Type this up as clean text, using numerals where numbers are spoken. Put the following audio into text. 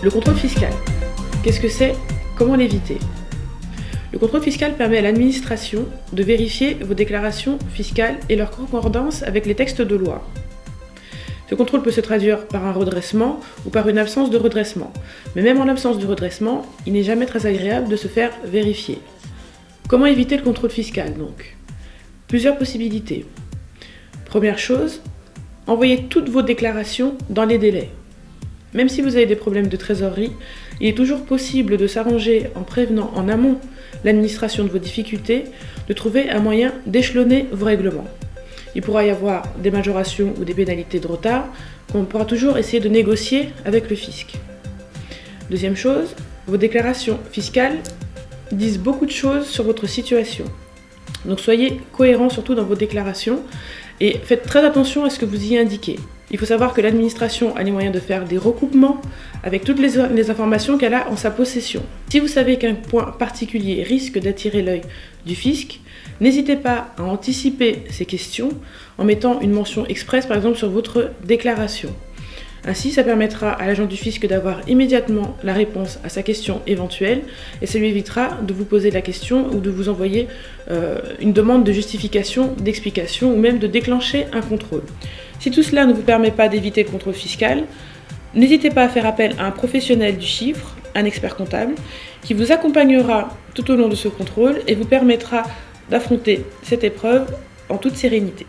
Le contrôle fiscal. Qu'est-ce que c'est? Comment l'éviter? Le contrôle fiscal permet à l'administration de vérifier vos déclarations fiscales et leur concordance avec les textes de loi. Ce contrôle peut se traduire par un redressement ou par une absence de redressement. Mais même en l'absence de redressement, il n'est jamais très agréable de se faire vérifier. Comment éviter le contrôle fiscal donc? Plusieurs possibilités. Première chose, envoyez toutes vos déclarations dans les délais. Même si vous avez des problèmes de trésorerie, il est toujours possible de s'arranger en prévenant en amont l'administration de vos difficultés, de trouver un moyen d'échelonner vos règlements. Il pourra y avoir des majorations ou des pénalités de retard qu'on pourra toujours essayer de négocier avec le fisc. Deuxième chose, vos déclarations fiscales disent beaucoup de choses sur votre situation. Donc soyez cohérents surtout dans vos déclarations et faites très attention à ce que vous y indiquez. Il faut savoir que l'administration a les moyens de faire des recoupements avec toutes les informations qu'elle a en sa possession. Si vous savez qu'un point particulier risque d'attirer l'œil du fisc, n'hésitez pas à anticiper ces questions en mettant une mention express par exemple sur votre déclaration. Ainsi, ça permettra à l'agent du fisc d'avoir immédiatement la réponse à sa question éventuelle et ça lui évitera de vous poser la question ou de vous envoyer une demande de justification, d'explication ou même de déclencher un contrôle. Si tout cela ne vous permet pas d'éviter le contrôle fiscal, n'hésitez pas à faire appel à un professionnel du chiffre, un expert comptable, qui vous accompagnera tout au long de ce contrôle et vous permettra d'affronter cette épreuve en toute sérénité.